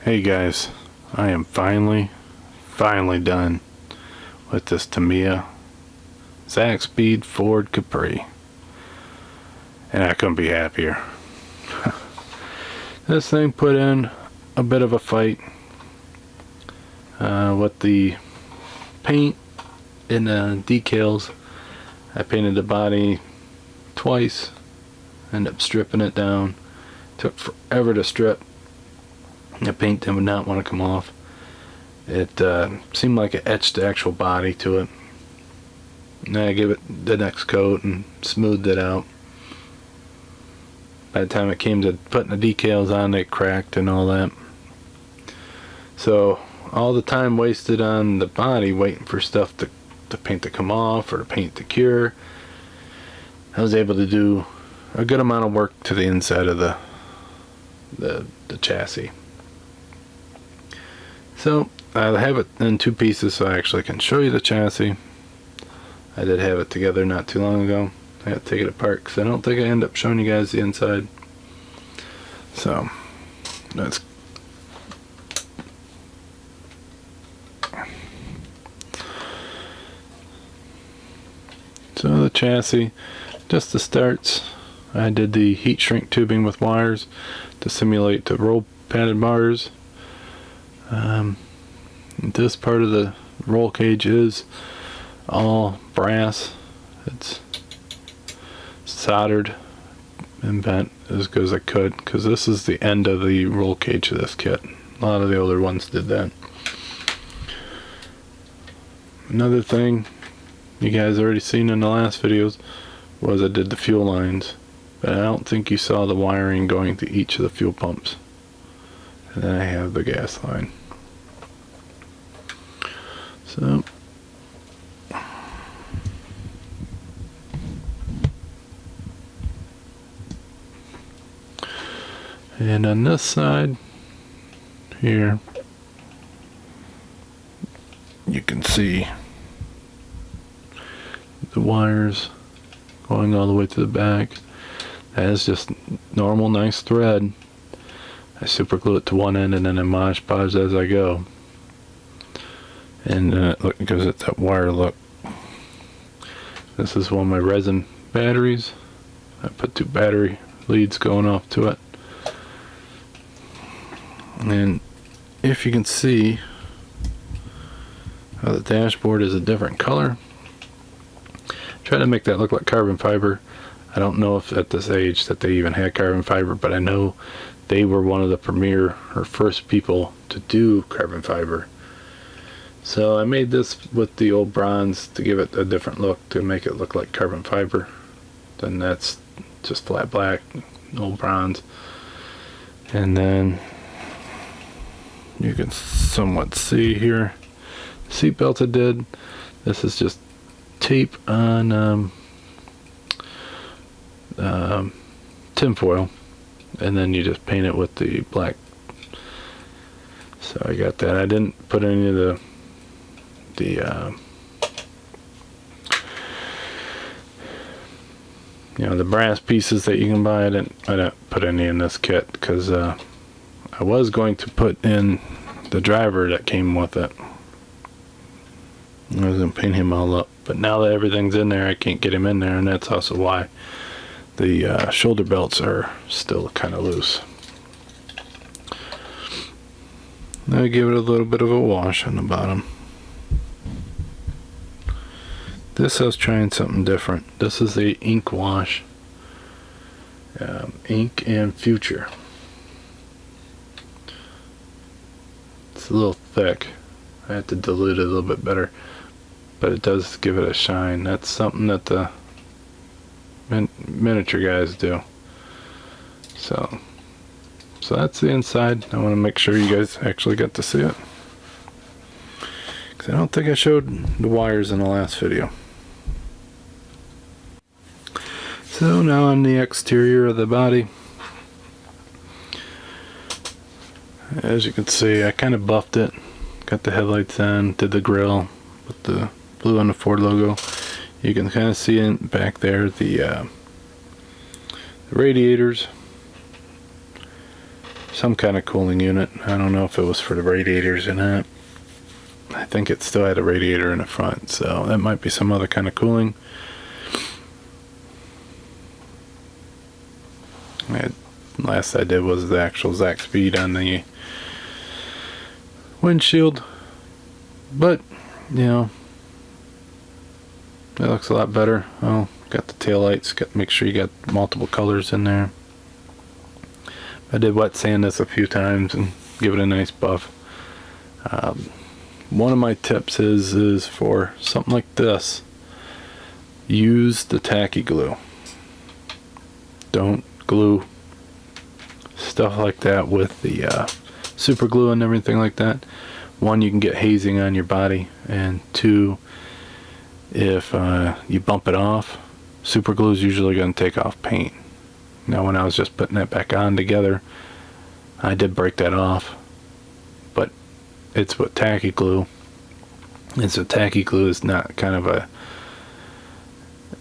Hey guys, I am finally done with this Tamiya Zakspeed Ford Capri, and I couldn't be happier. This thing put in a bit of a fight with the paint and decals. I painted the body twice, ended up stripping it down. Took forever to strip. The paint did not want to come off. It seemed like it etched the actual body to it. And then I gave it the next coat and smoothed it out. By the time it came to putting the decals on, they cracked and all that. So all the time wasted on the body waiting for stuff to paint to come off or to paint to cure, I was able to do a good amount of work to the inside of the chassis. So I have it in two pieces so I actually can show you the chassis. I did have it together not too long ago. I had to take it apart because I don't think I end up showing you guys the inside. So that's the chassis. Just the starts. I did the heat shrink tubing with wires to simulate the roll padded bars. This part of the roll cage is all brass. It's soldered and bent as good as I could because this is the end of the roll cage of this kit. A lot of the older ones did that. Another thing you guys already seen in the last videos was I did the fuel lines, but I don't think you saw the wiring going to each of the fuel pumps. And then I have the gas line. So and on this side here you can see the wires going all the way to the back. That is just normal nice thread. I super glue it to one end and then I Mod Podge as I go. And it gives it that wire look. This is one of my resin batteries. I put two battery leads going off to it. And if you can see how the dashboard is a different color, try to make that look like carbon fiber. I don't know if at this age that they even had carbon fiber, but I know they were one of the premier or first people to do carbon fiber. So I made this with the old bronze to give it a different look, to make it look like carbon fiber. Then that's just flat black, old bronze. And then you can somewhat see here, seat belt I did. This is just tape on tin foil, and then you just paint it with the black. So I got that. I didn't put any of the you know, the brass pieces that you can buy. I didn't put any in this kit because I was going to put in the driver that came with it. I was going to paint him all up, but now that everything's in there I can't get him in there, and that's also why the shoulder belts are still kind of loose. I give it a little bit of a wash on the bottom. This I was trying something different. This is the ink wash, ink and future. It's a little thick. I have to dilute it a little bit better, but it does give it a shine. That's something that the miniature guys do. So that's the inside. I want to make sure you guys actually get to see it, because I don't think I showed the wires in the last video. So now on the exterior of the body, as you can see, I kind of buffed it. Got the headlights on, did the grille with the blue on the Ford logo. You can kind of see it back there, the radiators. some kind of cooling unit. I don't know if it was for the radiators or not. I think it still had a radiator in the front, so that might be some other kind of cooling. Last I did was the actual Zakspeed on the windshield, but you know, it looks a lot better. Oh, got the tail lights. Got to make sure you got multiple colors in there. I did wet sand this a few times and give it a nice buff. One of my tips is for something like this, use the tacky glue. Don't glue stuff like that with the super glue and everything like that. One, you can get hazing on your body, and two, if you bump it off, super glue is usually going to take off paint. Now when I was just putting that back on together, I did break that off, but it's with tacky glue. And so tacky glue is not kind of a,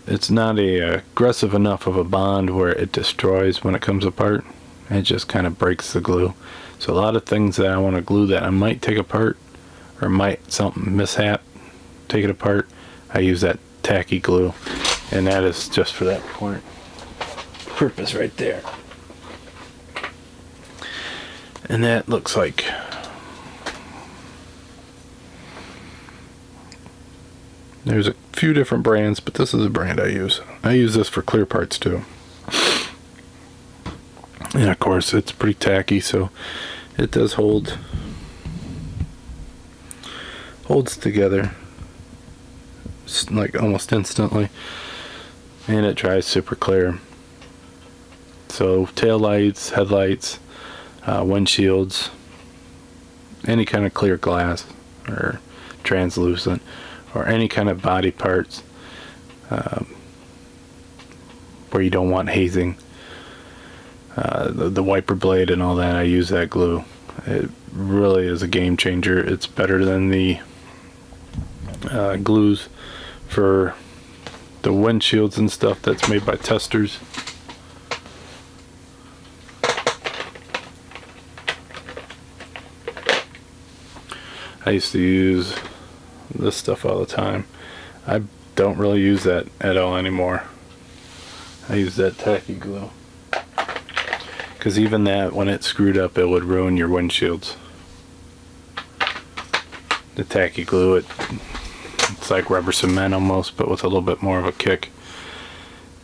it's not a aggressive enough of a bond where it destroys when it comes apart. It just kind of breaks the glue. So a lot of things that I want to glue that I might take apart, or might something mishap take it apart, I use that tacky glue, and that is just for that purpose right there. And that looks like, there's a few different brands, but this is a brand I use. I use this for clear parts too. And of course it's pretty tacky, so it does holds together like almost instantly, and it dries super clear. So tail lights, headlights, windshields, any kind of clear glass or translucent, or any kind of body parts where you don't want hazing, the wiper blade and all that, I use that glue. It really is a game changer. It's better than the glues for the windshields and stuff that's made by testers. I used to use this stuff all the time. I don't really use that at all anymore. I use that tacky glue, because even that, when it screwed up, it would ruin your windshields. The tacky glue, it's like rubber cement almost, but with a little bit more of a kick.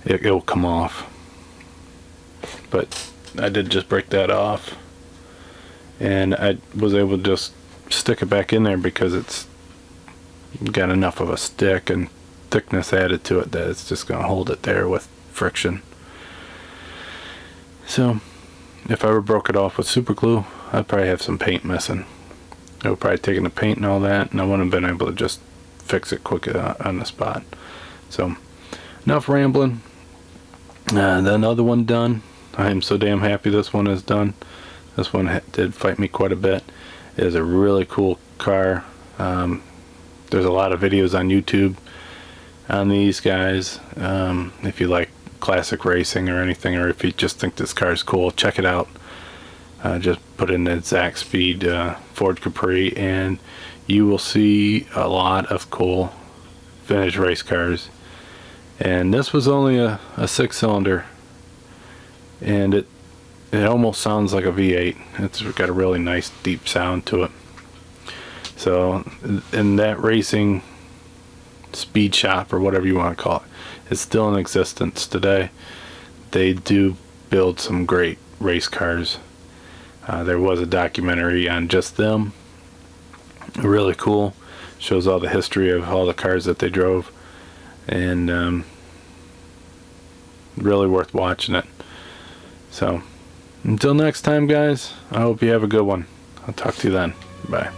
It'll come off. But I did just break that off, and I was able to just stick it back in there because it's got enough of a stick and thickness added to it that it's just going to hold it there with friction. So if I ever broke it off with super glue, I'd probably have some paint missing. I would probably taken the paint and all that, and I wouldn't have been able to just fix it quick on the spot. So enough rambling. The other one done. I am so damn happy this one is done. This one did fight me quite a bit. It is a really cool car. There's a lot of videos on YouTube on these guys. If you like classic racing or anything, or if you just think this car is cool, check it out. Just put in the Zakspeed Ford Capri, and you will see a lot of cool vintage race cars. And this was only a 6-cylinder, and it almost sounds like a V8. It's got a really nice deep sound to it. So in that racing speed shop, or whatever you want to call it, is still in existence today. They do build some great race cars. There was a documentary on just them, really cool, shows all the history of all the cars that they drove, and really worth watching it. So until next time, guys, I hope you have a good one. I'll talk to you then. Bye.